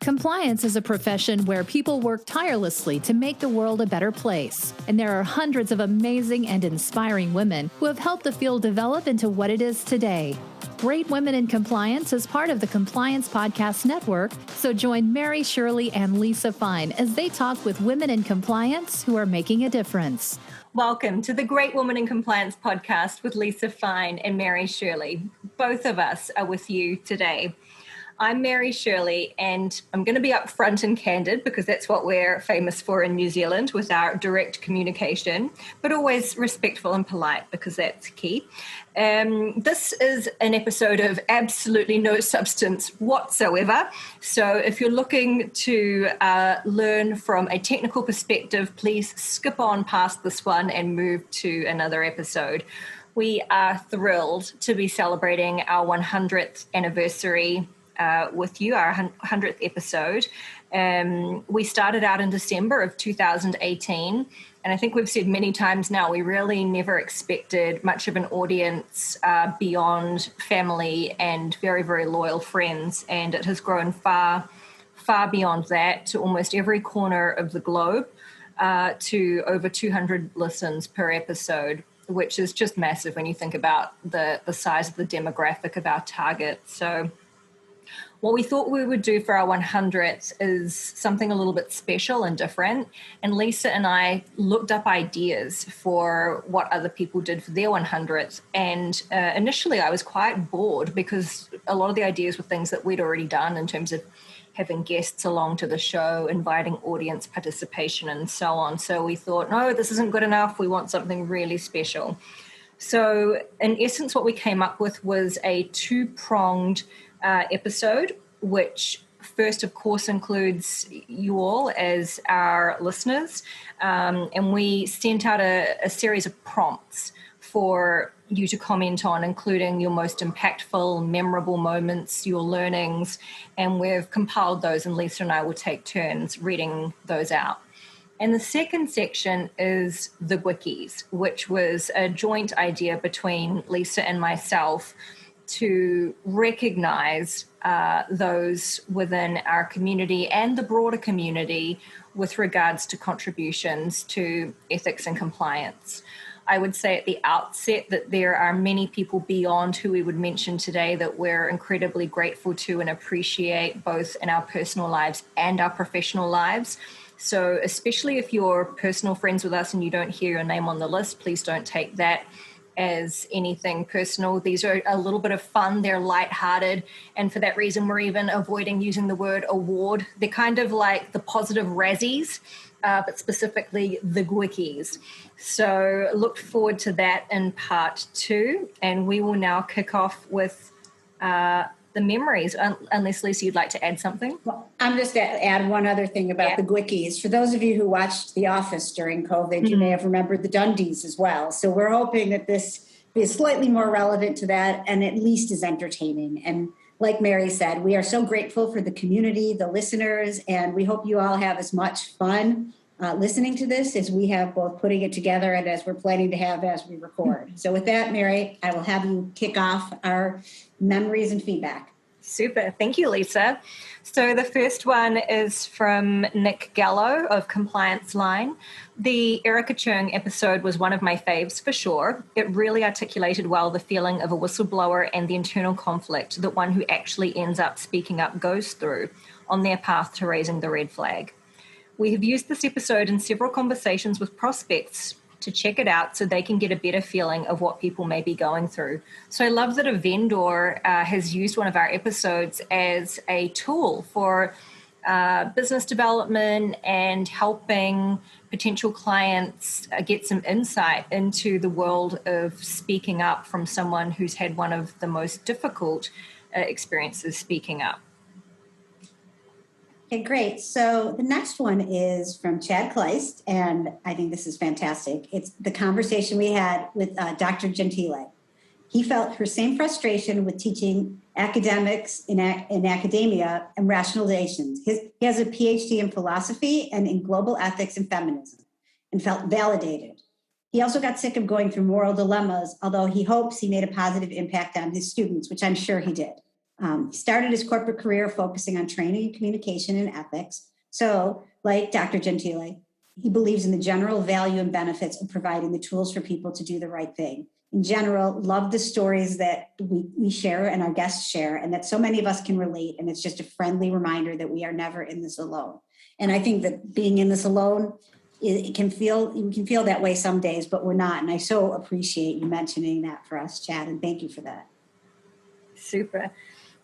Compliance is a profession where people work tirelessly to make the world a better place. And there are hundreds of amazing and inspiring women who have helped the field develop into what it is today. Great Women in Compliance is part of the Compliance Podcast Network, so join Mary Shirley and Lisa Fine as they talk with women in compliance who are making a difference. Welcome to the Great Woman in Compliance podcast with Lisa Fine and Mary Shirley. Both of us are with you today. I'm Mary Shirley, and I'm going to be upfront and candid because that's what we're famous for in New Zealand with our direct communication, but always respectful and polite because that's key. This is an episode of absolutely no substance whatsoever. So if you're looking to learn from a technical perspective, please skip on past this one and move to another episode. We are thrilled to be celebrating our 100th anniversary with you, our 100th episode. We started out in December of 2018, and I think we've said many times now, we really never expected much of an audience beyond family and very, very loyal friends, and it has grown far, far beyond that to almost every corner of the globe, to over 200 listens per episode, which is just massive when you think about the size of the demographic of our target. So what we thought we would do for our 100th is something a little bit special and different. And Lisa and I looked up ideas for what other people did for their 100th. And initially I was quite bored because a lot of the ideas were things that we'd already done in terms of having guests along to the show, inviting audience participation and so on. So we thought, no, this isn't good enough. We want something really special. So in essence, what we came up with was a two-pronged episode, which first, of course, includes you all as our listeners. And we sent out a series of prompts for you to comment on, including your most impactful, memorable moments, your learnings. And we've compiled those, and Lisa and I will take turns reading those out. And the second section is the GWICies, which was a joint idea between Lisa and myself to recognize those within our community and the broader community with regards to contributions to ethics and compliance. I would say at the outset that there are many people beyond who we would mention today that we're incredibly grateful to and appreciate both in our personal lives and our professional lives. So especially if you're personal friends with us and you don't hear your name on the list, please don't take that as anything personal. These are a little bit of fun. They're lighthearted. And for that reason, we're even avoiding using the word award. They're kind of like the positive Razzies, but specifically the GWICies. So look forward to that in part 2. And we will now kick off with the memories, unless Lisa, you'd like to add something? Well, I'm just going to add one other thing about the GWICies. For those of you who watched The Office during COVID, you may have remembered the Dundies as well. So we're hoping that this is slightly more relevant to that and at least as entertaining. And like Mary said, we are so grateful for the community, the listeners, and we hope you all have as much fun listening to this as we have both putting it together and as we're planning to have as we record. So with that, Mary, I will have you kick off our memories and feedback. Super. Thank you, Lisa. So the first one is from Nick Gallo of Compliance Line. The Erica Chung episode was one of my faves for sure. It really articulated well the feeling of a whistleblower and the internal conflict that one who actually ends up speaking up goes through on their path to raising the red flag. We have used this episode in several conversations with prospects to check it out so they can get a better feeling of what people may be going through. So I love that a vendor has used one of our episodes as a tool for business development and helping potential clients get some insight into the world of speaking up from someone who's had one of the most difficult experiences speaking up. Okay, great. So the next one is from Chad Kleist, and I think this is fantastic. It's the conversation we had with Dr. Gentile. He felt her same frustration with teaching academics in academia and rationalizations. He has a PhD in philosophy and in global ethics and feminism, and felt validated. He also got sick of going through moral dilemmas, although he hopes he made a positive impact on his students, which I'm sure he did. He started his corporate career focusing on training, communication, and ethics. So, like Dr. Gentile, he believes in the general value and benefits of providing the tools for people to do the right thing. In general, love the stories that we share and our guests share, and that so many of us can relate. And it's just a friendly reminder that we are never in this alone. And I think that being in this alone, you can feel that way some days, but we're not. And I so appreciate you mentioning that for us, Chad, and thank you for that. Super.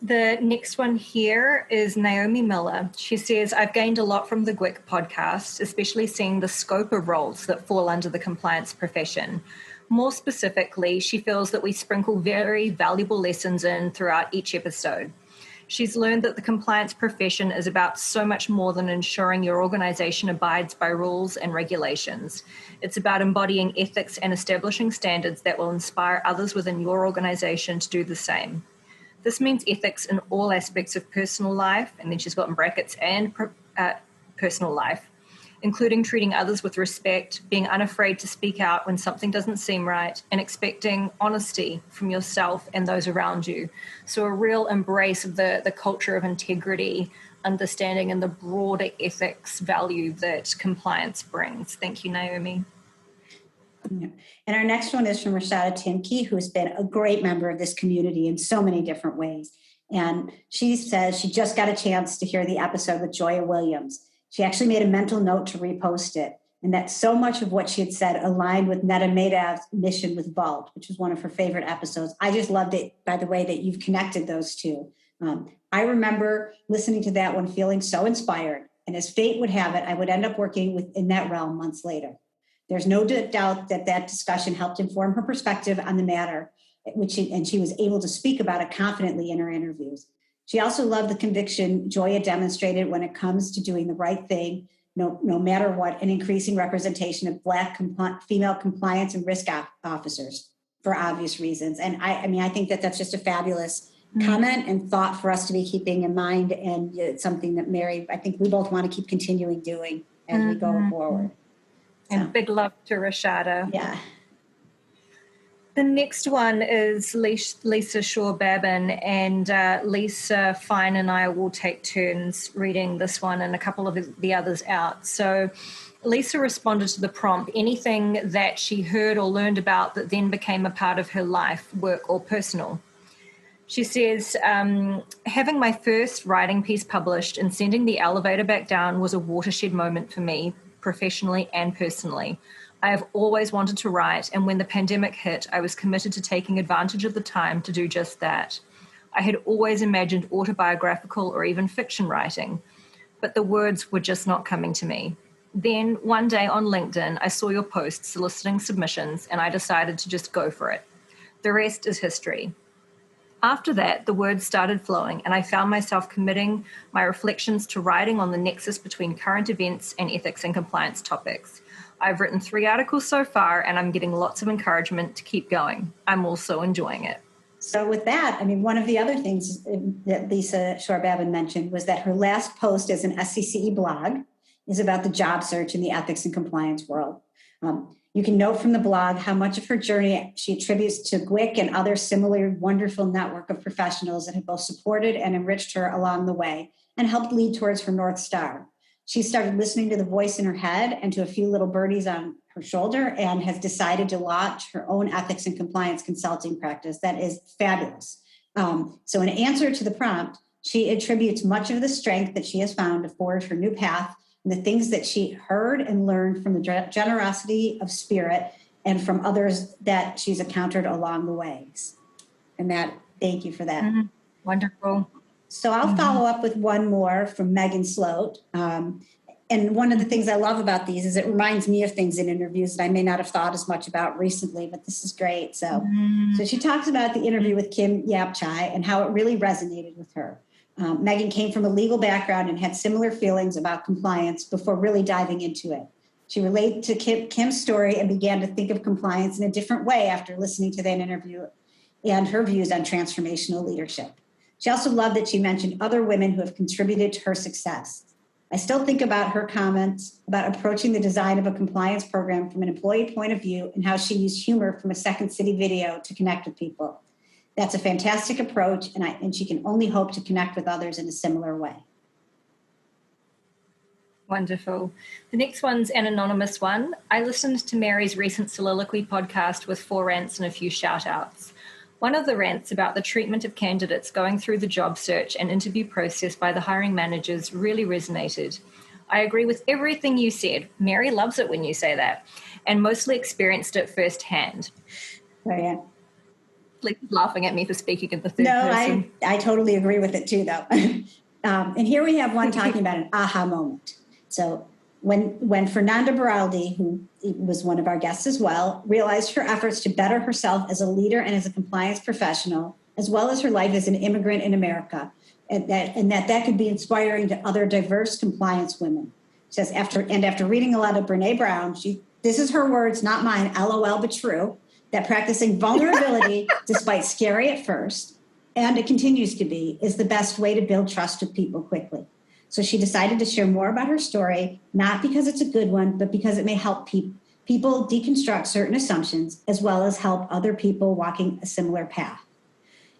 The next one here is Naomi Miller. She says, I've gained a lot from the GWIC podcast, especially seeing the scope of roles that fall under the compliance profession. More specifically, she feels that we sprinkle very valuable lessons in throughout each episode. She's learned that the compliance profession is about so much more than ensuring your organization abides by rules and regulations. It's about embodying ethics and establishing standards that will inspire others within your organization to do the same. This means ethics in all aspects of personal life, and then she's got in brackets, and personal life, including treating others with respect, being unafraid to speak out when something doesn't seem right, and expecting honesty from yourself and those around you. So a real embrace of the culture of integrity, understanding, and the broader ethics value that compliance brings. Thank you, Naomi. Yeah. And our next one is from Rashada Timke, who's been a great member of this community in so many different ways. And she says she just got a chance to hear the episode with Joya Williams. She actually made a mental note to repost it. And that so much of what she had said aligned with Netta Madav's mission with Vault, which was one of her favorite episodes. I just loved it, by the way, that you've connected those two. I remember listening to that one feeling so inspired. And as fate would have it, I would end up working within that realm months later. There's no doubt that discussion helped inform her perspective on the matter, and she was able to speak about it confidently in her interviews. She also loved the conviction Joya demonstrated when it comes to doing the right thing, no matter what, and increasing representation of Black female compliance and risk officers for obvious reasons. And I think that that's just a fabulous comment and thought for us to be keeping in mind, and it's something that Mary, I think we both want to keep continuing doing as we go forward. And big love to Rashada. Yeah. The next one is Lisa Shaw Babin, and Lisa Fine and I will take turns reading this one and a couple of the others out. So Lisa responded to the prompt, anything that she heard or learned about that then became a part of her life, work or personal. She says, having my first writing piece published and sending the elevator back down was a watershed moment for me, professionally and personally. I have always wanted to write, and when the pandemic hit, I was committed to taking advantage of the time to do just that. I had always imagined autobiographical or even fiction writing, but the words were just not coming to me. Then one day on LinkedIn, I saw your post soliciting submissions, and I decided to just go for it. The rest is history. After that, the words started flowing, and I found myself committing my reflections to writing on the nexus between current events and ethics and compliance topics. I've written 3 articles so far, and I'm getting lots of encouragement to keep going. I'm also enjoying it. So with that, one of the other things that Lisa Shore-Babin mentioned was that her last post as an SCCE blog is about the job search in the ethics and compliance world. You can note from the blog how much of her journey she attributes to GWIC and other similar wonderful network of professionals that have both supported and enriched her along the way and helped lead towards her North Star. She started listening to the voice in her head and to a few little birdies on her shoulder and has decided to launch her own ethics and compliance consulting practice. That is fabulous. So in answer to the prompt, she attributes much of the strength that she has found to forge her new path and the things that she heard and learned from the generosity of spirit and from others that she's encountered along the ways. And that, thank you for that. Mm-hmm. Wonderful. So I'll follow up with one more from Megan Sloat. And one of the things I love about these is it reminds me of things in interviews that I may not have thought as much about recently, but this is great. So she talks about the interview with Kim Yapchai and how it really resonated with her. Megan came from a legal background and had similar feelings about compliance before really diving into it. She related to Kim's story and began to think of compliance in a different way after listening to that interview and her views on transformational leadership. She also loved that she mentioned other women who have contributed to her success. I still think about her comments about approaching the design of a compliance program from an employee point of view and how she used humor from a Second City video to connect with people. That's a fantastic approach, and she can only hope to connect with others in a similar way. Wonderful. The next one's an anonymous one. I listened to Mary's recent soliloquy podcast with 4 rants and a few shout outs. One of the rants about the treatment of candidates going through the job search and interview process by the hiring managers really resonated. I agree with everything you said. Mary loves it when you say that, and mostly experienced it firsthand. Oh, yeah. Like laughing at me for speaking in the third person. No, I totally agree with it too, though. And here we have one talking about an aha moment. So when Fernanda Baraldi, who was one of our guests as well, realized her efforts to better herself as a leader and as a compliance professional, as well as her life as an immigrant in America, and that could be inspiring to other diverse compliance women. She says, after reading a lot of Brene Brown, this is her words, not mine, LOL, but true, that practicing vulnerability, despite scary at first, and it continues to be, is the best way to build trust with people quickly. So she decided to share more about her story, not because it's a good one, but because it may help people deconstruct certain assumptions, as well as help other people walking a similar path.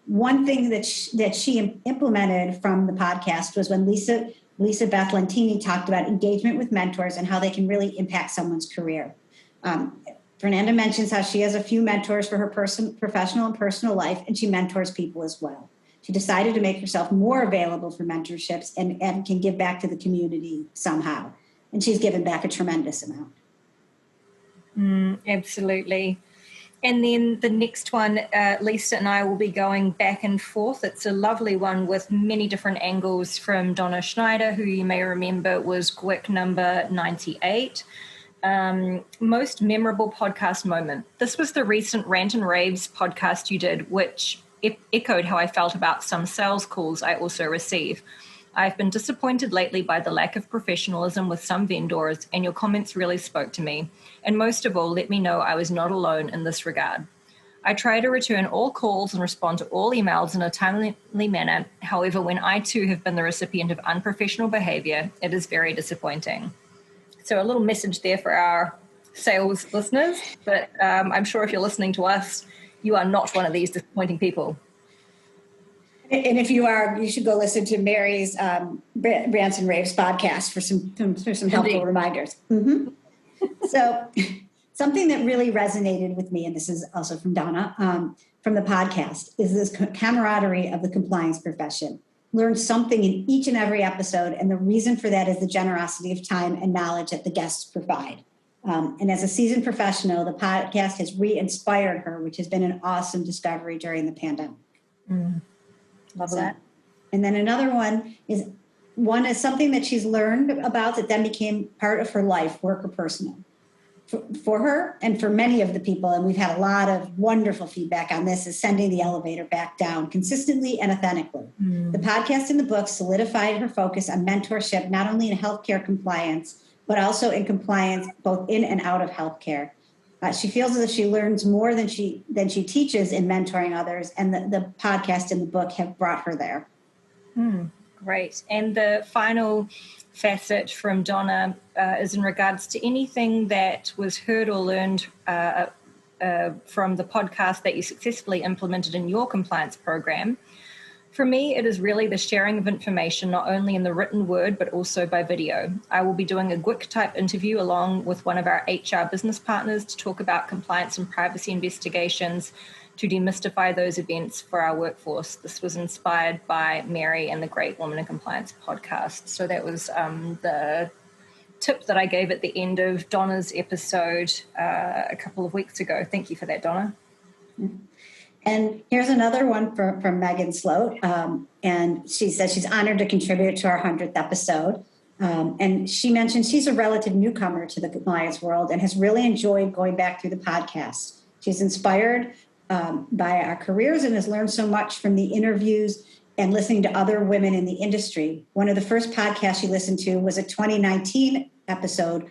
One thing that she implemented from the podcast was when Lisa Beth Lentini talked about engagement with mentors and how they can really impact someone's career. Fernanda mentions how she has a few mentors for her professional and personal life, and she mentors people as well. She decided to make herself more available for mentorships and can give back to the community somehow. And she's given back a tremendous amount. Absolutely. And then the next one, Lisa and I will be going back and forth. It's a lovely one with many different angles from Donna Schneider, who you may remember was GWIC number 98. Most memorable podcast moment. This was the recent Rant and Raves podcast you did, which echoed how I felt about some sales calls I also receive. I've been disappointed lately by the lack of professionalism with some vendors, and your comments really spoke to me. And most of all, let me know I was not alone in this regard. I try to return all calls and respond to all emails in a timely manner. However, when I too have been the recipient of unprofessional behavior, it is very disappointing. So a little message there for our sales listeners, but I'm sure if you're listening to us, you are not one of these disappointing people. And if you are, you should go listen to Mary's Rants and Raves podcast for some helpful reminders. Mm-hmm. So something that really resonated with me, and this is also from Donna, from the podcast, is this camaraderie of the compliance profession. Learn something in each and every episode, and the reason for that is the generosity of time and knowledge that the guests provide. And as a seasoned professional, the podcast has re-inspired her, which has been an awesome discovery during the pandemic. Love that. And then another one is something that she's learned about that then became part of her life, work or personal. For her and for many of the people, and we've had a lot of wonderful feedback on this, is sending the elevator back down consistently and authentically. The podcast and the book solidified her focus on mentorship, not only in healthcare compliance, but also in compliance both in and out of healthcare. She feels as if she learns more than she teaches in mentoring others, and the podcast and the book have brought her there. Great. And the final facet from Donna is in regards to anything that was heard or learned from the podcast that you successfully implemented in your compliance program. For me, it is really the sharing of information, not only in the written word, but also by video. I will be doing a GWIC-type interview along with one of our HR business partners to talk about compliance and privacy investigations to demystify those events for our workforce. This was inspired by Mary and the Great Woman in Compliance podcast. So that was the tip that I gave at the end of Donna's episode a couple of weeks ago. Thank you for that, Donna. And here's another one from Megan Sloat. And she says she's honored to contribute to our 100th episode. And she mentioned she's a relative newcomer to the compliance world and has really enjoyed going back through the podcast. She's inspired by our careers and has learned so much from the interviews and listening to other women in the industry. One of the first podcasts she listened to was a 2019 episode.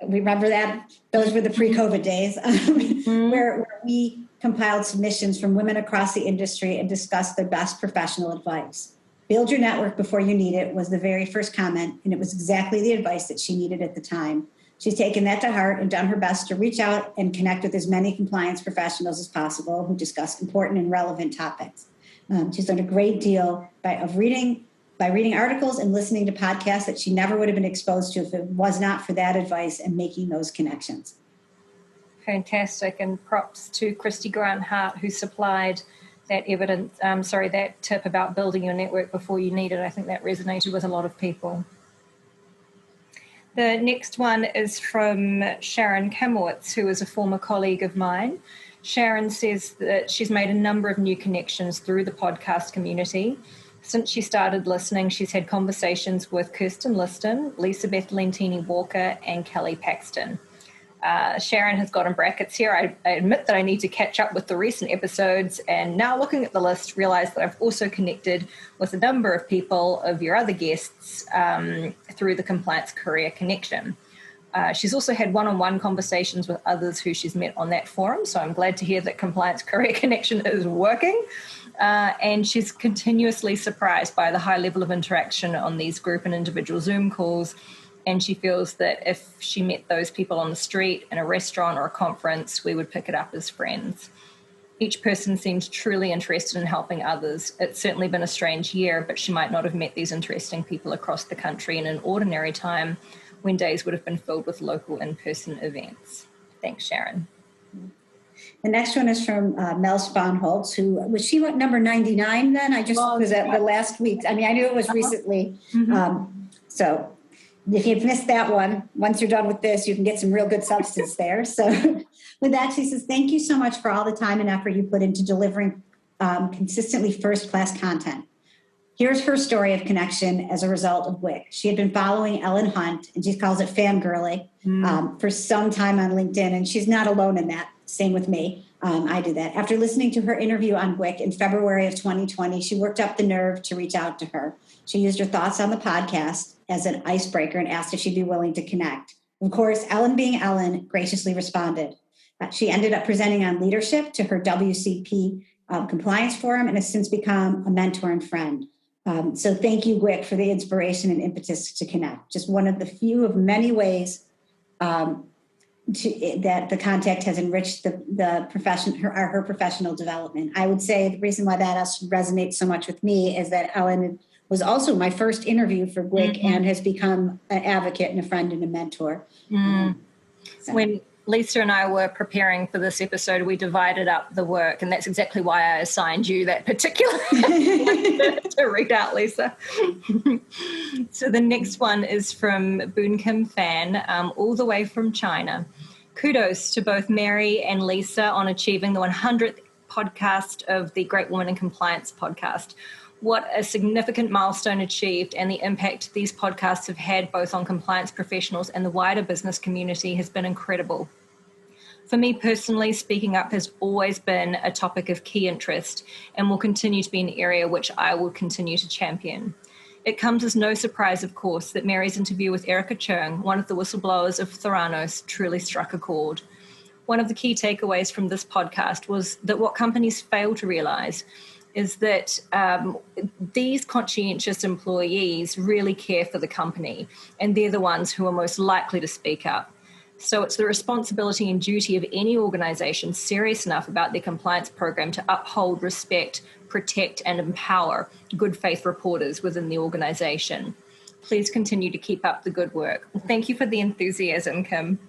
Remember that? Those were the pre-COVID days where we compiled submissions from women across the industry and discussed their best professional advice. Build your network before you need it was the very first comment, and it was exactly the advice that she needed at the time. She's taken that to heart and done her best to reach out and connect with as many compliance professionals as possible who discuss important and relevant topics. She's done a great deal by reading articles and listening to podcasts that she never would have been exposed to if it was not for that advice and making those connections. Fantastic, and props to Christy Grant-Hart, who supplied that that tip about building your network before you need it. I think that resonated with a lot of people. The next one is from Sharon Kamowitz, who is a former colleague of mine. Sharon says that she's made a number of new connections through the podcast community. Since she started listening, she's had conversations with Kirsten Liston, Lisa Beth Lentini-Walker, and Kelly Paxton. Sharon has got in brackets here, I admit that I need to catch up with the recent episodes, and now looking at the list, realize that I've also connected with a number of people of your other guests through the Compliance Career Connection. She's also had one-on-one conversations with others who she's met on that forum, so I'm glad to hear that Compliance Career Connection is working. And she's continuously surprised by the high level of interaction on these group and individual Zoom calls. And she feels that if she met those people on the street, in a restaurant or a conference, we would pick it up as friends. Each person seems truly interested in helping others. It's certainly been a strange year, but she might not have met these interesting people across the country in an ordinary time when days would have been filled with local in-person events. Thanks, Sharon. The next one is from Mel Sponholtz, who was she number 99 then? I just was at the last week. I mean, I knew it was recently. So if you've missed that one, once you're done with this, you can get some real good substance there. So with that, she says, thank you so much for all the time and effort you put into delivering consistently first-class content. Here's her story of connection as a result of GWIC. She had been following Ellen Hunt, and she calls it fangirling, for some time on LinkedIn, and she's not alone in that. Same with me. I did that. After listening to her interview on GWIC in February of 2020, she worked up the nerve to reach out to her. She used her thoughts on the podcast as an icebreaker and asked if she'd be willing to connect. Of course, Ellen being Ellen, graciously responded. She ended up presenting on leadership to her WCP compliance forum and has since become a mentor and friend. So thank you, GWIC, for the inspiration and impetus to connect. Just one of the few of many ways that the contact has enriched the profession, her professional development. I would say the reason why that resonates so much with me is that Ellen was also my first interview for GWIC and has become an advocate and a friend and a mentor. When Lisa and I were preparing for this episode, we divided up the work, and that's exactly why I assigned you that particular to read out, Lisa. So the next one is from Boon Kim Fan, all the way from China. Kudos to both Mary and Lisa on achieving the 100th podcast of the Great Woman in Compliance podcast. What a significant milestone achieved, and the impact these podcasts have had both on compliance professionals and the wider business community has been incredible. For me personally, speaking up has always been a topic of key interest and will continue to be an area which I will continue to champion. It comes as no surprise, of course, that Mary's interview with Erica Chung, one of the whistleblowers of Theranos, truly struck a chord. One of the key takeaways from this podcast was that what companies fail to realize is that these conscientious employees really care for the company, and they're the ones who are most likely to speak up. So it's the responsibility and duty of any organization serious enough about their compliance program to uphold, respect, protect, and empower good faith reporters within the organization. Please continue to keep up the good work. Thank you for the enthusiasm, Kim.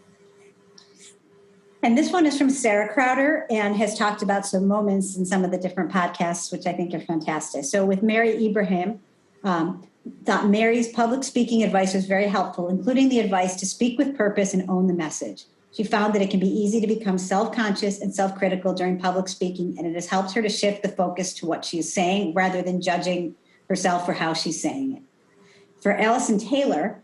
And this one is from Sarah Crowder and has talked about some moments in some of the different podcasts, which I think are fantastic. So with Mary Ibrahim, thought Mary's public speaking advice was very helpful, including the advice to speak with purpose and own the message. She found that it can be easy to become self-conscious and self-critical during public speaking, and it has helped her to shift the focus to what she is saying rather than judging herself for how she's saying it. For Allison Taylor,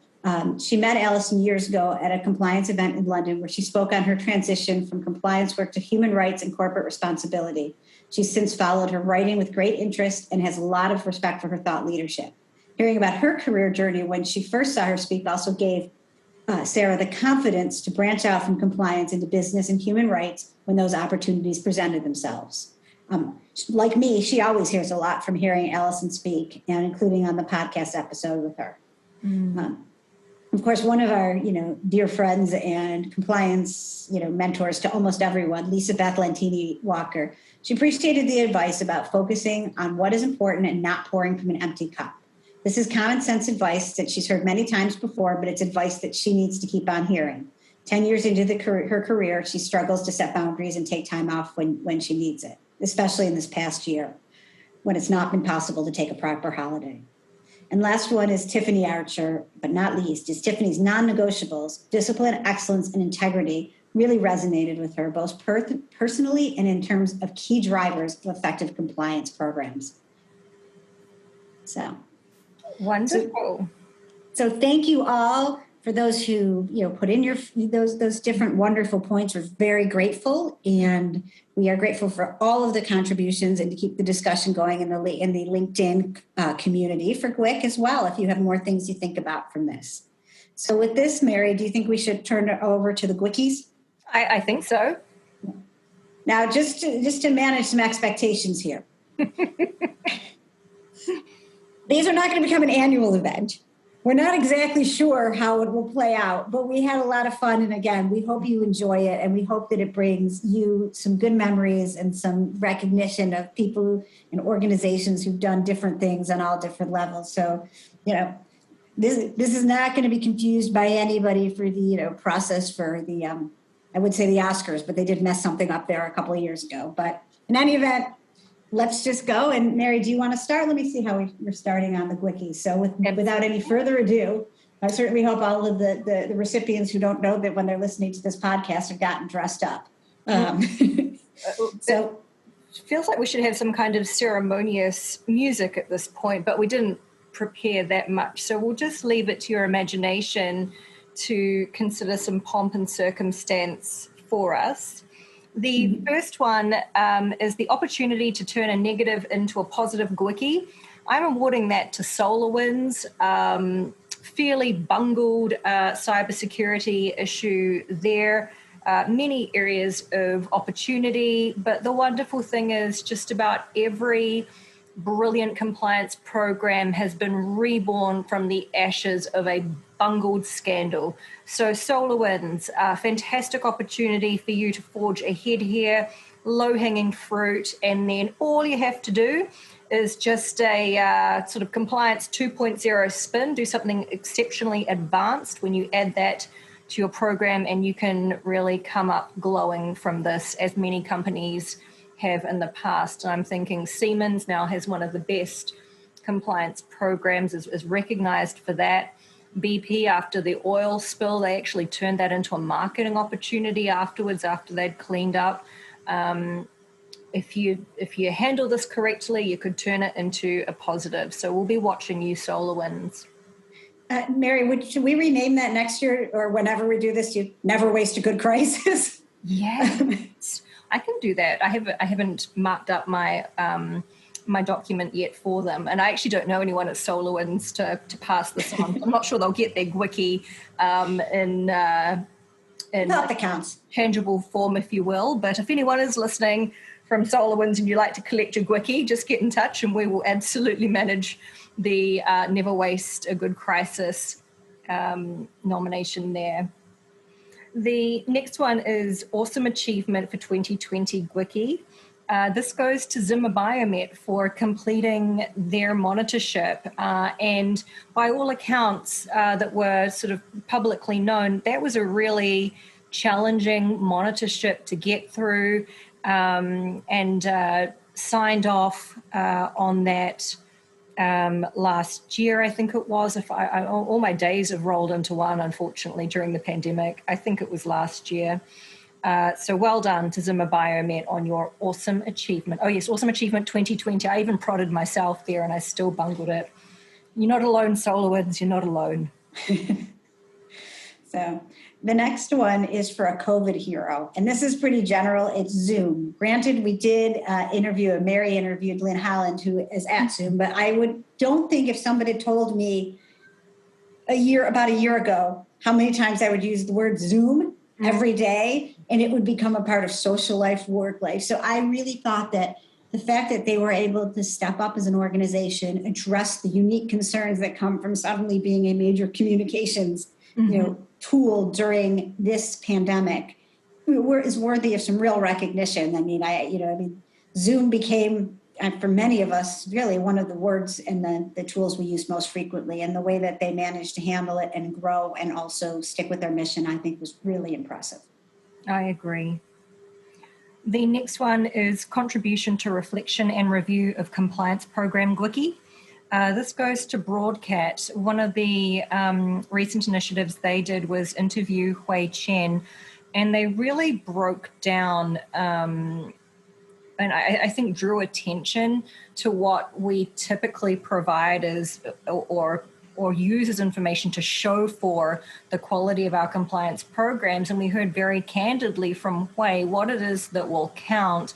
she met Allison years ago at a compliance event in London where she spoke on her transition from compliance work to human rights and corporate responsibility. She's since followed her writing with great interest and has a lot of respect for her thought leadership. Hearing about her career journey when she first saw her speak also gave Sarah the confidence to branch out from compliance into business and human rights when those opportunities presented themselves. Like me, she always hears a lot from hearing Allison speak, and including on the podcast episode with her. Of course, one of our, dear friends and compliance, mentors to almost everyone, Lisa Beth Lantini Walker, she appreciated the advice about focusing on what is important and not pouring from an empty cup. This is common sense advice that she's heard many times before, but it's advice that she needs to keep on hearing. 10 years into her career, she struggles to set boundaries and take time off when she needs it, especially in this past year when it's not been possible to take a proper holiday. And last one is Tiffany Archer, but not least, is Tiffany's non-negotiables, discipline, excellence, and integrity really resonated with her, both personally and in terms of key drivers of effective compliance programs. So wonderful. So thank you all for those who put in those different wonderful points. We're very grateful, and we are grateful for all of the contributions and to keep the discussion going in the LinkedIn community for GWIC as well, if you have more things you think about from this. So with this, Mary, do you think we should turn it over to the GWICies? I think so. Now, just to manage some expectations here. These are not going to become an annual event. We're not exactly sure how it will play out, but we had a lot of fun. And again, we hope you enjoy it, and we hope that it brings you some good memories and some recognition of people and organizations who've done different things on all different levels. So, this is not going to be confused by anybody for the process for the I would say the Oscars, but they did mess something up there a couple of years ago. But in any event, let's just go. And Mary, do you want to start? Let me see how we're starting on the GWICies. So without any further ado, I certainly hope all of the recipients who don't know that when they're listening to this podcast have gotten dressed up. So it feels like we should have some kind of ceremonious music at this point, but we didn't prepare that much. So we'll just leave it to your imagination to consider some pomp and circumstance for us. The first one is the opportunity to turn a negative into a positive GWICie. I'm awarding that to SolarWinds. Fairly bungled cybersecurity issue there. Many areas of opportunity, but the wonderful thing is just about every brilliant compliance program has been reborn from the ashes of a bungled scandal. So SolarWinds, a fantastic opportunity for you to forge ahead here, low-hanging fruit, and then all you have to do is just a sort of compliance 2.0 spin, do something exceptionally advanced when you add that to your program, and you can really come up glowing from this, as many companies have in the past. And I'm thinking Siemens now has one of the best compliance programs, is recognized for that. BP, after the oil spill, they actually turned that into a marketing opportunity afterwards, after they'd cleaned up. If you handle this correctly, you could turn it into a positive. So we'll be watching you, SolarWinds. Mary, should we rename that next year or whenever we do this? You never waste a good crisis. Yes, I can do that. I haven't marked up my my document yet for them, and I actually don't know anyone at SolarWinds to pass this on. I'm not sure they'll get their GWICie in not that counts. Tangible form, if you will. But if anyone is listening from SolarWinds and you'd like to collect your GWICie, just get in touch and we will absolutely manage the Never Waste a Good Crisis nomination there. The next one is Awesome Achievement for 2020 GWICie. This goes to Zimmer Biomet for completing their monitorship. And by all accounts that were sort of publicly known, that was a really challenging monitorship to get through, and signed off on that last year, I think it was. All my days have rolled into one, unfortunately, during the pandemic. I think it was last year. So well done to Zimmer Biomet on your awesome achievement. Oh yes, Awesome Achievement 2020. I even prodded myself there and I still bungled it. You're not alone, SolarWinds. You're not alone. So the next one is for a COVID hero. And this is pretty general. It's Zoom. Granted, we did Mary interviewed Lynn Holland, who is at Zoom, but don't think if somebody told me about a year ago how many times I would use the word Zoom every day, and it would become a part of social life, work life. So I really thought that the fact that they were able to step up as an organization, address the unique concerns that come from suddenly being a major communications tool during this pandemic is worthy of some real recognition. I mean, Zoom became, for many of us, really one of the words and the tools we use most frequently. And the way that they managed to handle it and grow and also stick with their mission, I think, was really impressive. I agree. The next one is Contribution to Reflection and Review of Compliance Program GWICie. This goes to Broadcat. One of the recent initiatives they did was interview Hui Chen, and they really broke down and I think drew attention to what we typically provide as or use as information to show for the quality of our compliance programs. And we heard very candidly from Hui what it is that will count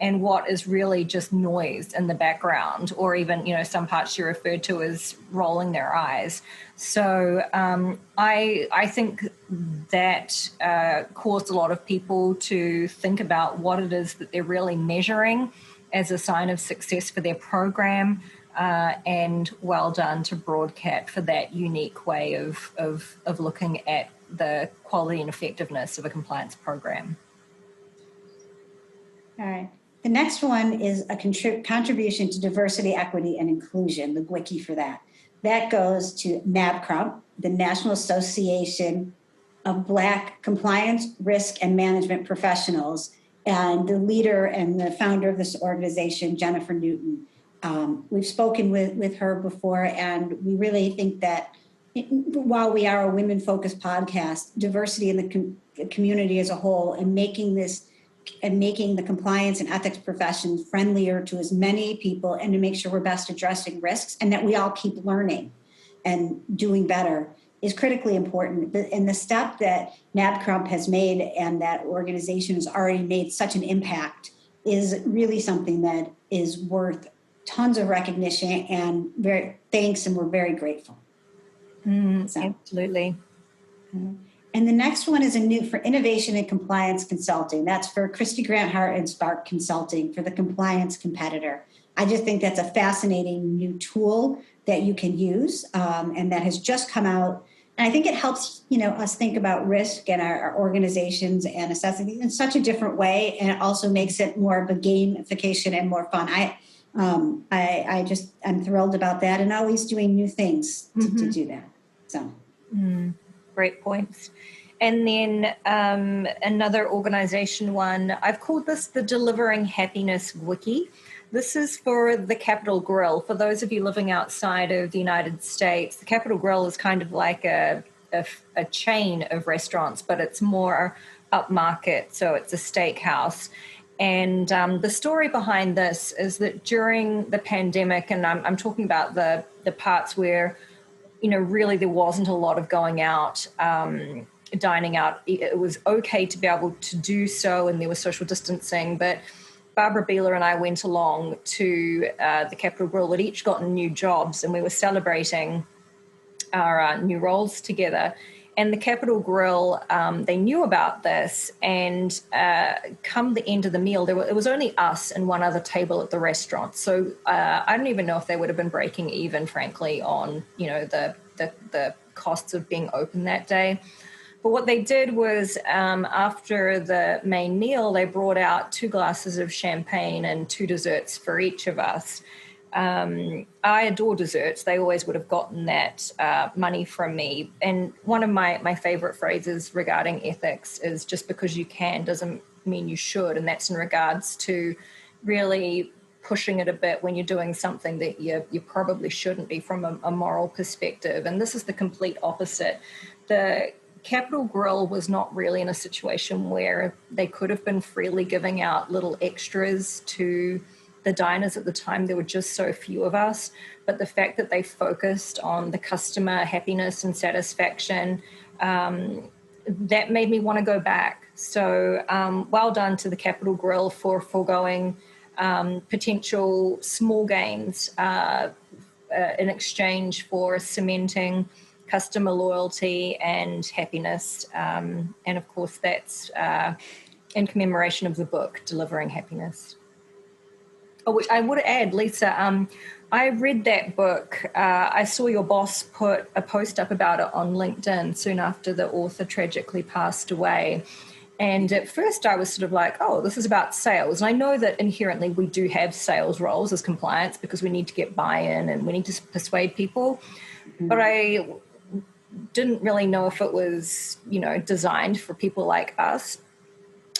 and what is really just noise in the background, or even, some parts she referred to as rolling their eyes. So I think that caused a lot of people to think about what it is that they're really measuring as a sign of success for their program. And well done to Broadcat for that unique way of looking at the quality and effectiveness of a compliance program. All right. The next one is a contribution to diversity, equity, and inclusion, the GWICie for that. That goes to NABCRUMP, the National Association of Black Compliance, Risk, and Management Professionals, and the leader and the founder of this organization, Jennifer Newton. We've spoken with her before, and we really think that while we are a women-focused podcast, diversity in the community as a whole and making the compliance and ethics profession friendlier to as many people, and to make sure we're best addressing risks and that we all keep learning and doing better is critically important. And the step that NABCRUMP has made and that organization has already made such an impact is really something that is worth tons of recognition and thanks, and we're very grateful. Absolutely. And the next one is for innovation and compliance consulting. That's for Christy Grant Hart and Spark Consulting for the compliance competitor. I just think that's a fascinating new tool that you can use and that has just come out. And I think it helps, us think about risk and our organizations and assessing things in such a different way. And it also makes it more of a gamification and more fun. I'm thrilled about that and always doing new things to do that. So. Great points. And then another organization one, I've called this the Delivering Happiness GWICie. This is for the Capitol Grill. For those of you living outside of the United States, the Capitol Grill is kind of like a chain of restaurants, but it's more upmarket, so it's a steakhouse. And the story behind this is that during the pandemic, and I'm talking about the parts where really there wasn't a lot of going out, dining out. It was okay to be able to do so, and there was social distancing. But Barbara Beeler and I went along to the Capitol Grill. We'd each gotten new jobs, and we were celebrating our new roles together. And the Capitol Grill, they knew about this, and come the end of the meal, it was only us and one other table at the restaurant. So I don't even know if they would have been breaking even, frankly, on the costs of being open that day. But what they did was after the main meal, they brought out 2 glasses of champagne and 2 desserts for each of us. I adore desserts. They always would have gotten that money from me. And one of my favorite phrases regarding ethics is just because you can doesn't mean you should. And that's in regards to really pushing it a bit when you're doing something that you probably shouldn't be from a moral perspective. And this is the complete opposite. The Capitol Grill was not really in a situation where they could have been freely giving out little extras to the diners at the time. There were just so few of us, but the fact that they focused on the customer happiness and satisfaction, that made me want to go back. So well done to the Capitol Grill for foregoing potential small gains in exchange for cementing customer loyalty and happiness. And of course, that's in commemoration of the book, Delivering Happiness. Oh, which I would add, Lisa, I read that book. I saw your boss put a post up about it on LinkedIn soon after the author tragically passed away. And at first I was sort of like, oh, this is about sales. And I know that inherently we do have sales roles as compliance because we need to get buy-in and we need to persuade people. Mm-hmm. But I didn't really know if it was, designed for people like us.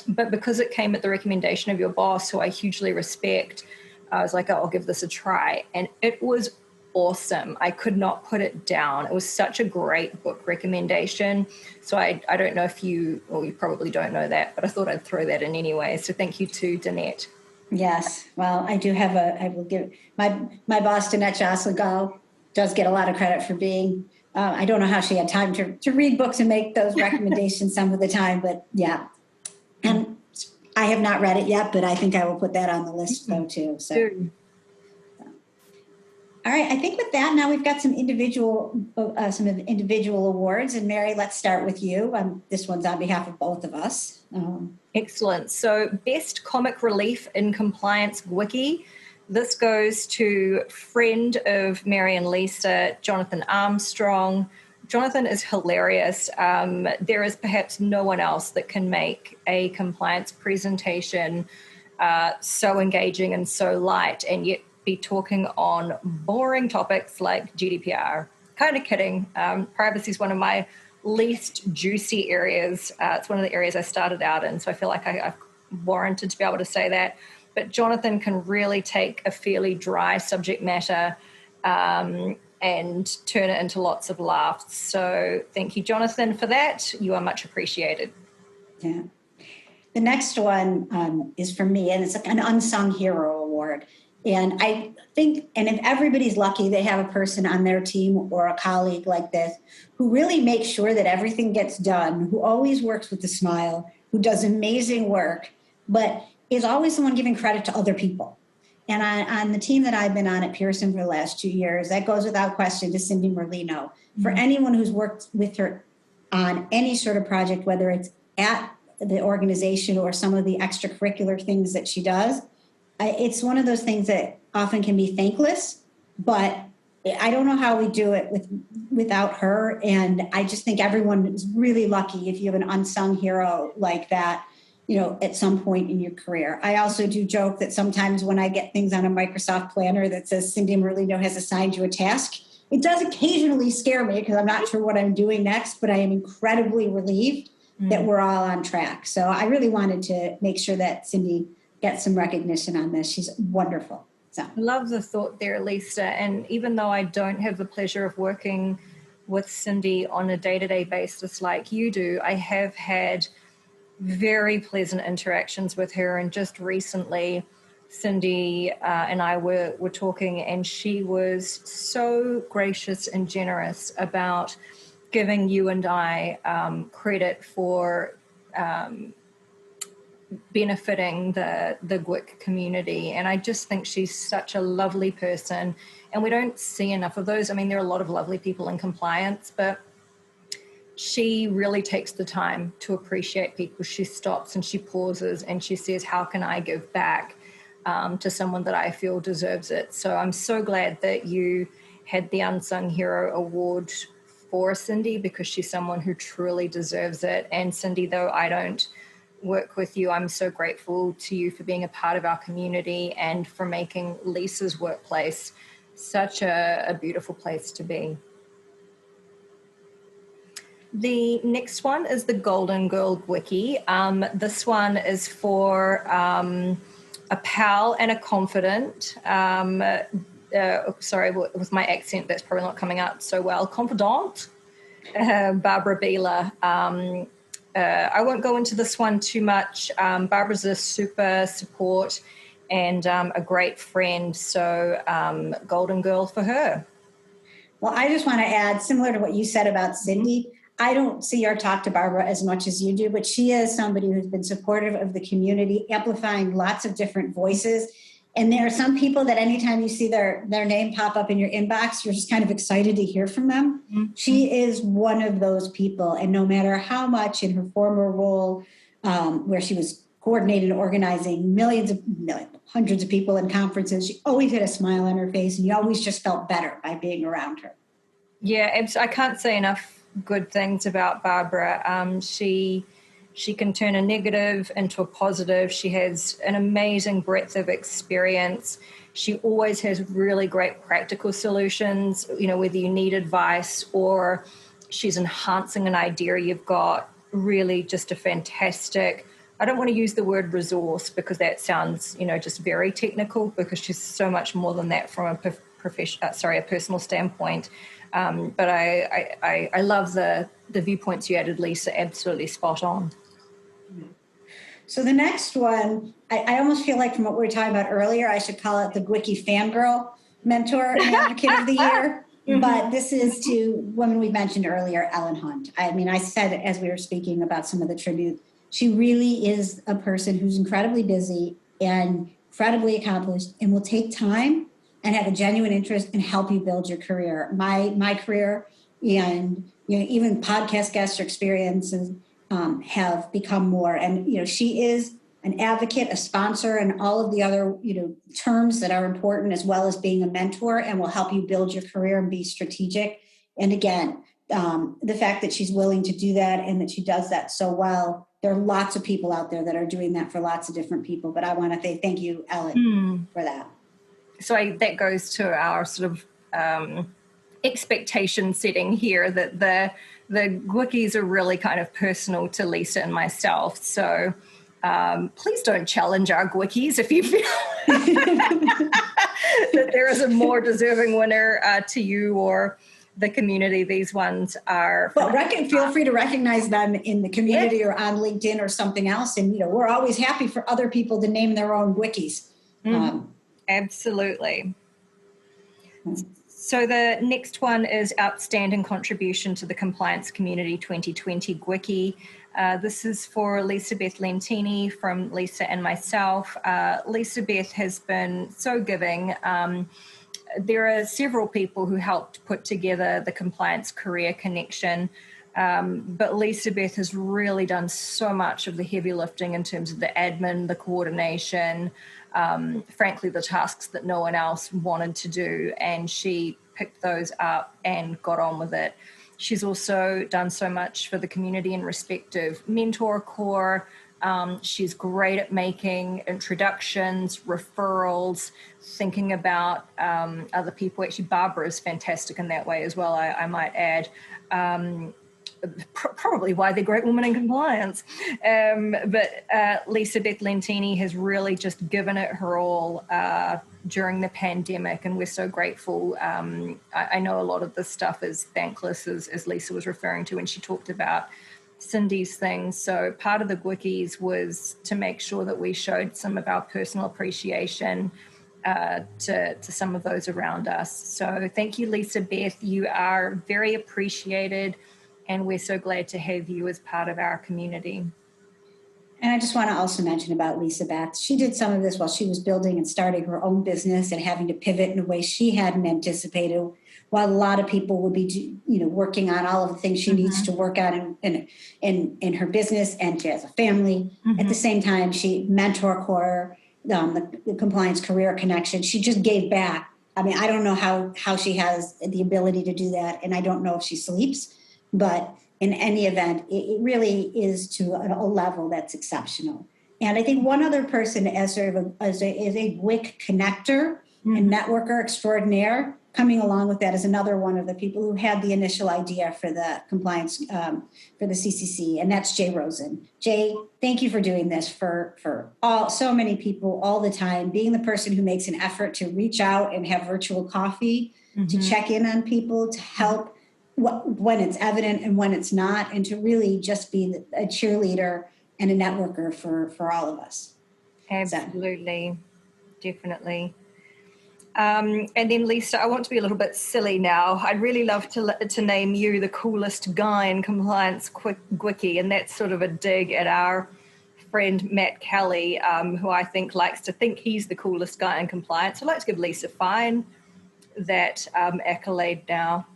But because it came at the recommendation of your boss, who I hugely respect, I was like, oh, I'll give this a try. And it was awesome. I could not put it down. It was such a great book recommendation. So I don't know if you probably don't know that, but I thought I'd throw that in anyway. So thank you to Danette. Yes. Well, I do have I will give my boss, Danette Jocelyn, does get a lot of credit for being, I don't know how she had time to read books and make those recommendations some of the time, but yeah. And I have not read it yet, but I think I will put that on the list though too. So. All right. I think with that, now we've got some individual awards. And Mary, let's start with you. This one's on behalf of both of us. Excellent. So Best Comic Relief in Compliance Wiki. This goes to friend of Mary and Lisa, Jonathan Armstrong. Jonathan is hilarious. There is perhaps no one else that can make a compliance presentation so engaging and so light and yet be talking on boring topics like GDPR. Kind of kidding. Privacy is one of my least juicy areas. It's one of the areas I started out in, so I feel like I've warranted to be able to say that. But Jonathan can really take a fairly dry subject matter and turn it into lots of laughs. So thank you, Jonathan, for that. You are much appreciated. Yeah. The next one is for me, and it's like an unsung hero award. And I think, and if everybody's lucky, they have a person on their team or a colleague like this who really makes sure that everything gets done, who always works with a smile, who does amazing work, but is always the one giving credit to other people. And on the team that I've been on at Pearson for the last 2 years, that goes without question to Cindy Merlino. Mm-hmm. For anyone who's worked with her on any sort of project, whether it's at the organization or some of the extracurricular things that she does, it's one of those things that often can be thankless, but I don't know how we do it without her. And I just think everyone is really lucky if you have an unsung hero like that, at some point in your career. I also do joke that sometimes when I get things on a Microsoft planner that says Cindy Merlino has assigned you a task, it does occasionally scare me because I'm not sure what I'm doing next, but I am incredibly relieved that we're all on track. So I really wanted to make sure that Cindy gets some recognition on this. She's wonderful. So. I love the thought there, Lisa. And even though I don't have the pleasure of working with Cindy on a day-to-day basis like you do, I have had very pleasant interactions with her. And just recently, Cindy and I were talking, and she was so gracious and generous about giving you and I credit for benefiting the GWIC community. And I just think she's such a lovely person, and we don't see enough of those. I mean, there are a lot of lovely people in compliance, but she really takes the time to appreciate people. She stops and she pauses and she says, how can I give back to someone that I feel deserves it? So I'm so glad that you had the Unsung Hero Award for Cindy, because she's someone who truly deserves it. And Cindy, though I don't work with you, I'm so grateful to you for being a part of our community and for making Lisa's workplace such a beautiful place to be. The next one is the Golden Girl GWICie. This one is for a pal and a confidant. Sorry, with my accent, that's probably not coming out so well. Confidant, Barbara Beeler. I won't go into this one too much. Barbara's a super support and a great friend. So Golden Girl for her. Well, I just want to add, similar to what you said about Cindy, I don't see or talk to Barbara as much as you do, but she is somebody who's been supportive of the community, amplifying lots of different voices. And there are some people that anytime you see their name pop up in your inbox, you're just kind of excited to hear from them. Mm-hmm. She is one of those people. And no matter how much in her former role, where she was coordinating and organizing hundreds of people in conferences. She always had a smile on her face, and you always just felt better by being around her. Yeah, I can't say enough good things about Barbara. She can turn a negative into a positive. She has an amazing breadth of experience. She always has really great practical solutions, whether you need advice or she's enhancing an idea you've got. Really just a fantastic, I don't want to use the word resource because that sounds, just very technical, because she's so much more than that from a personal standpoint. But I love the viewpoints you added, Lisa. Absolutely spot on. So the next one, I almost feel like from what we were talking about earlier, I should call it the GWICie Fangirl Mentor and Advocate of the Year. Mm-hmm. But this is to women we mentioned earlier, Ellen Hunt. I mean, I said as we were speaking about some of the tribute, she really is a person who's incredibly busy and incredibly accomplished and will take time and have a genuine interest and help you build your career. My career and even podcast guest experiences have become more. And she is an advocate, a sponsor, and all of the other terms that are important, as well as being a mentor, and will help you build your career and be strategic. And again, the fact that she's willing to do that and that she does that so well. There are lots of people out there that are doing that for lots of different people. But I want to say thank you, Ellen, for that. So that goes to our sort of expectation setting here, that the GWICies are really kind of personal to Lisa and myself. So please don't challenge our GWICies if you feel that there is a more deserving winner to you or the community. These ones are. Well, feel free to recognize them in the community or on LinkedIn or something else. And, we're always happy for other people to name their own GWICies. Absolutely. So the next one is Outstanding Contribution to the Compliance Community 2020 GWICie. This is for Lisa Beth Lentini from Lisa and myself. Lisa Beth has been so giving. There are several people who helped put together the Compliance Career Connection, but Lisa Beth has really done so much of the heavy lifting in terms of the admin, the coordination, frankly, the tasks that no one else wanted to do, and she picked those up and got on with it. She's also done so much for the community in respect of Mentor Corps. She's great at making introductions, referrals, thinking about other people. Actually, Barbara is fantastic in that way as well, I might add. Probably why they're great women in compliance. But Lisa Beth Lentini has really just given it her all during the pandemic, and we're so grateful. I know a lot of this stuff is thankless, as Lisa was referring to when she talked about Cindy's things. So part of the GWICies was to make sure that we showed some of our personal appreciation to some of those around us. So thank you, Lisa Beth. You are very appreciated, and we're so glad to have you as part of our community. And I just want to also mention about Lisa Beth. She did some of this while she was building and starting her own business and having to pivot in a way she hadn't anticipated, while a lot of people would be, working on all of the things she needs to work on in her business, and she has a family. At the same time, she Mentor Corps, the Compliance Career Connection. She just gave back. I mean, I don't know how she has the ability to do that, and I don't know if she sleeps, but in any event, it really is to a level that's exceptional. And I think one other person as a GWIC connector and networker extraordinaire, coming along with that is another one of the people who had the initial idea for the compliance, for the CCC, and that's Jay Rosen. Jay, thank you for doing this for so many people all the time, being the person who makes an effort to reach out and have virtual coffee, to check in on people, to help when it's evident and when it's not, and to really just be a cheerleader and a networker for all of us. Absolutely. Definitely. And then Lisa, I want to be a little bit silly now. I'd really love to name you the coolest guy in compliance GWICie, and that's sort of a dig at our friend Matt Kelly, who I think likes to think he's the coolest guy in compliance. I'd like to give Lisa Fine that accolade now.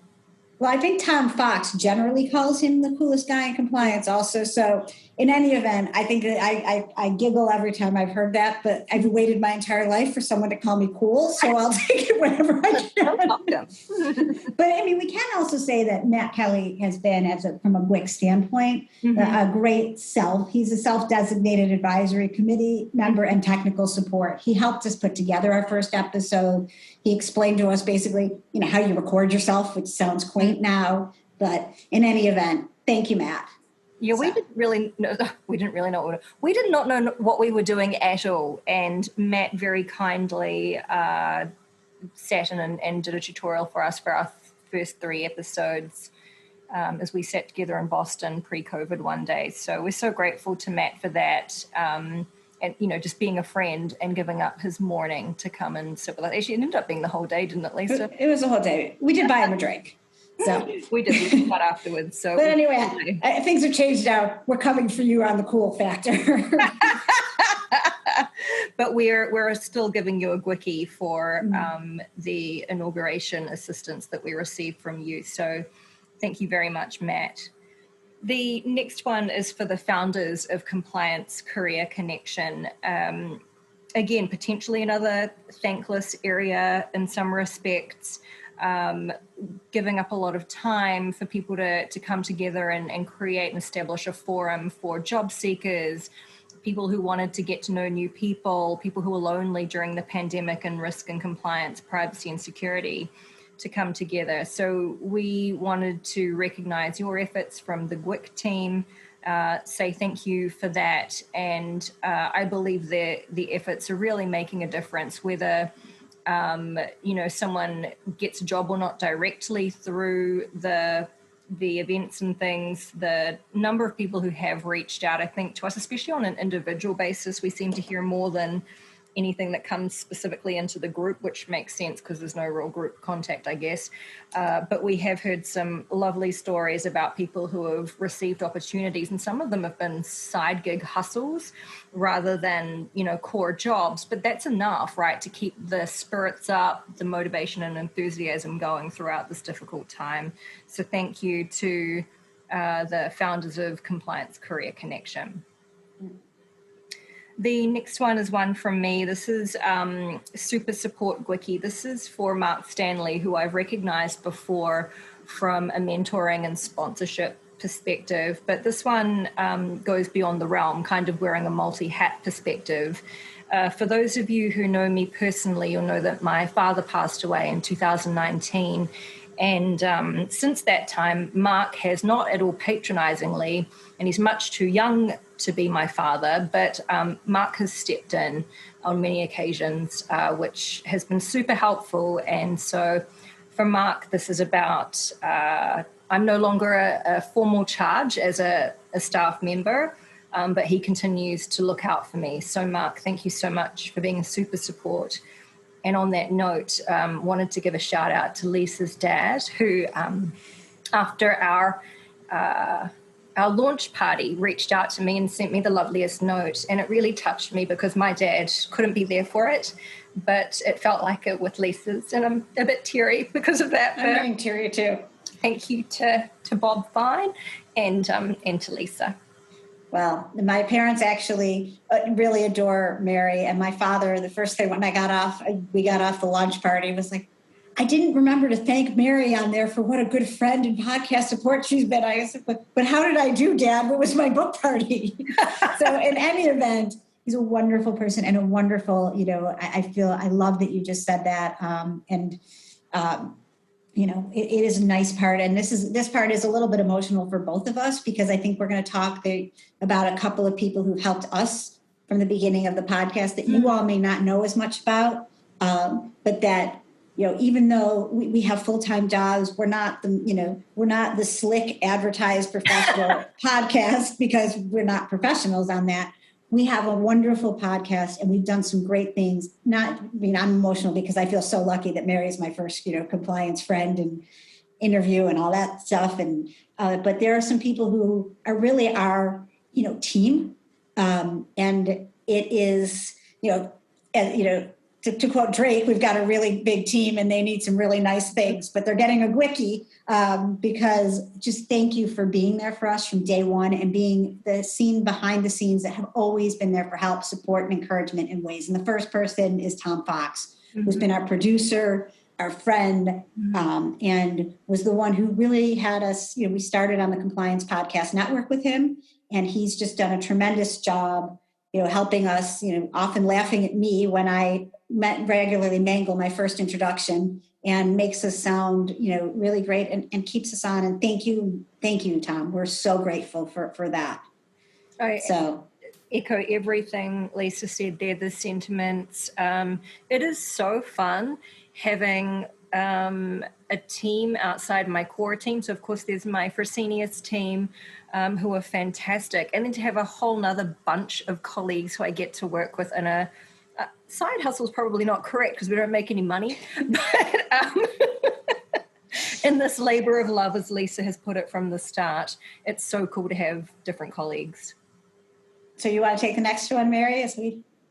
Well, I think Tom Fox generally calls him the coolest guy in compliance also. So in any event, I think that I giggle every time I've heard that, but I've waited my entire life for someone to call me cool. So I'll take it whenever I can. But I mean, we can also say that Matt Kelly has been, from a GWIC standpoint, a great self. He's a self-designated advisory committee member and technical support. He helped us put together our first episode. He explained to us basically, how you record yourself, which sounds quaint now, but in any event, thank you, Matt. Yeah, we didn't know what we were doing at all. And Matt very kindly sat in and did a tutorial for us for our first 3 episodes as we sat together in Boston pre-COVID one day. So we're so grateful to Matt for that. And, just being a friend and giving up his morning to come and sit with us. Actually, it ended up being the whole day, didn't it, Lisa? It was a whole day. We did buy him a drink. So we did that afterwards. So, but anyway, things have changed now. We're coming for you on the cool factor. But we're still giving you a GWICie for the inauguration assistance that we received from you. So thank you very much, Matt. The next one is for the founders of Compliance Career Connection. Again, potentially another thankless area in some respects, giving up a lot of time for people to come together and create and establish a forum for job seekers, people who wanted to get to know new people who were lonely during the pandemic, and risk and compliance, privacy and security to come together. So we wanted to recognize your efforts from the GWIC team, say thank you for that. And I believe that the efforts are really making a difference, whether someone gets a job or not directly through the events and things. The number of people who have reached out, I think, to us, especially on an individual basis, we seem to hear more than anything that comes specifically into the group, which makes sense because there's no real group contact, I guess. But we have heard some lovely stories about people who have received opportunities, and some of them have been side gig hustles rather than, core jobs. But that's enough, right, to keep the spirits up, the motivation and enthusiasm going throughout this difficult time. So thank you to the founders of Compliance Career Connection. The next one is one from me. This is Super Support GWICie. This is for Mark Stanley, who I've recognized before from a mentoring and sponsorship perspective. But this one goes beyond the realm, kind of wearing a multi-hat perspective. For those of you who know me personally, you'll know that my father passed away in 2019. And since that time, Mark has not at all patronizingly, and he's much too young to be my father, but Mark has stepped in on many occasions, which has been super helpful. And so for Mark, this is about, I'm no longer a formal charge as a staff member, but he continues to look out for me. So Mark, thank you so much for being a super support. And on that note, wanted to give a shout out to Lisa's dad, who after our launch party reached out to me and sent me the loveliest note. And it really touched me because my dad couldn't be there for it, but it felt like it with Lisa's. And I'm a bit teary because of that. I'm getting teary too. Thank you to Bob Fine and to Lisa. Well, my parents actually really adore Mary, and my father, the first thing when we got off the lunch party, was like, I didn't remember to thank Mary on there for what a good friend and podcast support she's been. I said, but how did I do, Dad? What was my book party? So in any event, he's a wonderful person and a wonderful, I love that you just said that. It is a nice part. And this part is a little bit emotional for both of us, because I think we're going to talk about a couple of people who've helped us from the beginning of the podcast that you all may not know as much about, but that, even though we have full-time jobs, we're not the slick advertised professional podcast, because we're not professionals on that. We have a wonderful podcast, and we've done some great things. I'm emotional because I feel so lucky that Mary is my first, compliance friend and interview and all that stuff. And but there are some people who are really our, team, and it is, to quote Drake, we've got a really big team and they need some really nice things, but they're getting a GWICie because just thank you for being there for us from day one and being the scene behind the scenes that have always been there for help, support, and encouragement in ways. And the first person is Tom Fox, who's been our producer, our friend, and was the one who really had us, we started on the Compliance Podcast Network with him, and he's just done a tremendous job, helping us, often laughing at me when I regularly mangle my first introduction, and makes us sound, really great and keeps us on. And thank you, Tom. We're so grateful for that. So echo everything Lisa said there, the sentiments. It is so fun having a team outside my core team. So of course there's my Fresenius team who are fantastic. And then to have a whole nother bunch of colleagues who I get to work with in a side hustle is probably not correct because we don't make any money. But in this labor of love, as Lisa has put it from the start, it's so cool to have different colleagues. So you want to take the next one, Mary?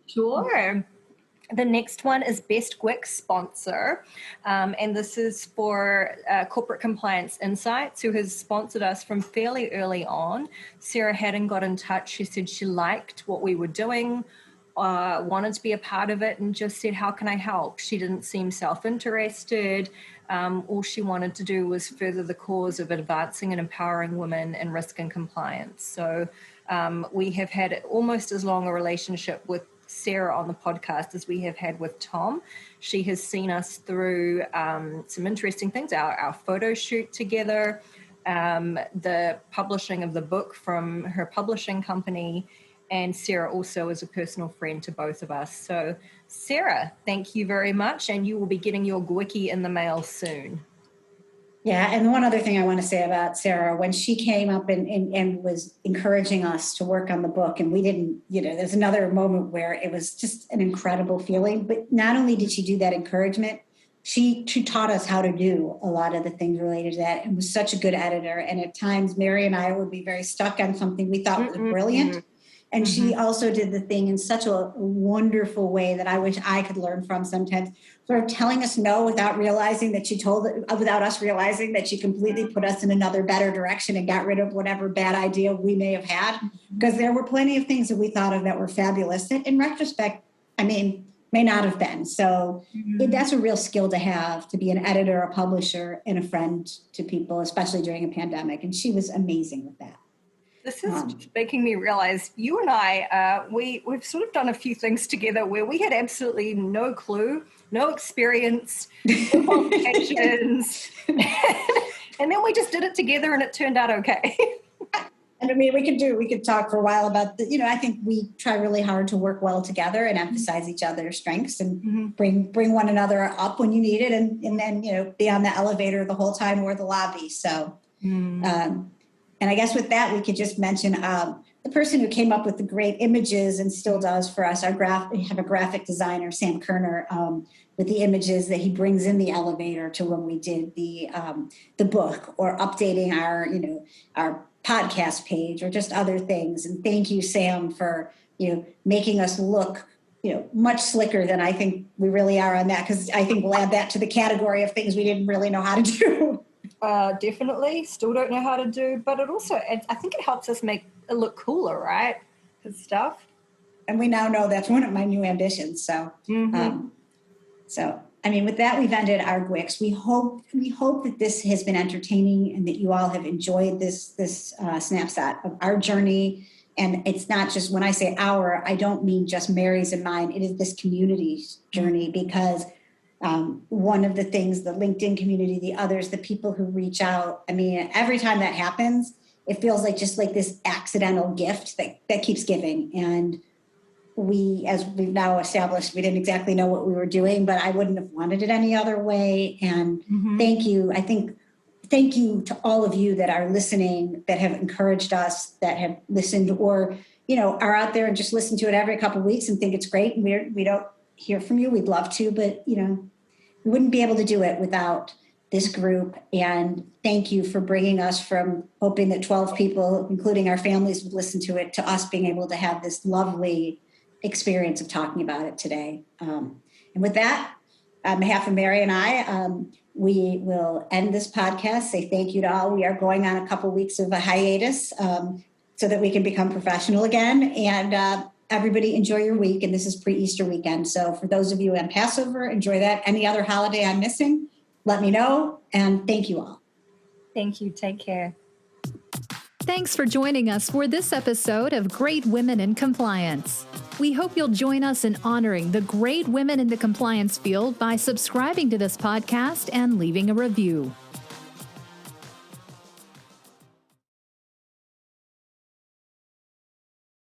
Sure. The next one is Best GWIC Sponsor, and this is for Corporate Compliance Insights, who has sponsored us from fairly early on. Sarah Haddon got in touch. She said she liked what we were doing, wanted to be a part of it, and just said, how can I help? She didn't seem self-interested. All she wanted to do was further the cause of advancing and empowering women in risk and compliance. So we have had almost as long a relationship with Sarah on the podcast as we have had with Tom. She has seen us through some interesting things, our photo shoot together, the publishing of the book from her publishing company, and Sarah also is a personal friend to both of us. So Sarah, thank you very much, and you will be getting your GWICie in the mail soon. Yeah, and one other thing I want to say about Sarah, when she came up and was encouraging us to work on the book, and we didn't, there's another moment where it was just an incredible feeling. But not only did she do that encouragement, she taught us how to do a lot of the things related to that, and was such a good editor. And at times, Mary and I would be very stuck on something we thought was brilliant. And she also did the thing in such a wonderful way that I wish I could learn from sometimes, sort of telling us no without realizing that without us realizing that she completely put us in another better direction and got rid of whatever bad idea we may have had. Because there were plenty of things that we thought of that were fabulous that in retrospect, may not have been. So that's a real skill to have, to be an editor, a publisher, and a friend to people, especially during a pandemic. And she was amazing with that. This is making me realize you and I, we've sort of done a few things together where we had absolutely no clue, no experience, no qualifications, and then we just did it together and it turned out okay. And we could talk for a while about I think we try really hard to work well together and emphasize each other's strengths and bring one another up when you need it, and then be on the elevator the whole time or the lobby. So. And I guess with that, we could just mention the person who came up with the great images and still does for us. We have a graphic designer, Sam Kerner, with the images that he brings in the elevator to when we did the book, or updating our podcast page, or just other things. And thank you, Sam, for making us look much slicker than I think we really are on that, because I think we'll add that to the category of things we didn't really know how to do. Definitely. Still don't know how to do, but it also, I think it helps us make it look cooler, right? Good stuff. And we now know that's one of my new ambitions. So, with that, we've ended our GWICs. We hope that this has been entertaining and that you all have enjoyed this snapshot of our journey. And it's not just, when I say our, I don't mean just Mary's and mine. It is this community's journey, because one of the things, the LinkedIn community, the others, the people who reach out, every time that happens, it feels like just like this accidental gift that keeps giving. And we, as we've now established, we didn't exactly know what we were doing, but I wouldn't have wanted it any other way. And thank you. Thank you to all of you that are listening, that have encouraged us, that have listened, or, are out there and just listen to it every couple of weeks and think it's great. And we don't hear from you. We'd love to, but, we wouldn't be able to do it without this group. And thank you for bringing us from hoping that 12 people, including our families, would listen to it, to us being able to have this lovely experience of talking about it today. And with that, on behalf of Mary and I, we will end this podcast, say thank you to all. We are going on a couple weeks of a hiatus so that we can become professional again. And everybody enjoy your week. And this is pre-Easter weekend. So for those of you on Passover, enjoy that. Any other holiday I'm missing, let me know. And thank you all. Thank you. Take care. Thanks for joining us for this episode of Great Women in Compliance. We hope you'll join us in honoring the great women in the compliance field by subscribing to this podcast and leaving a review.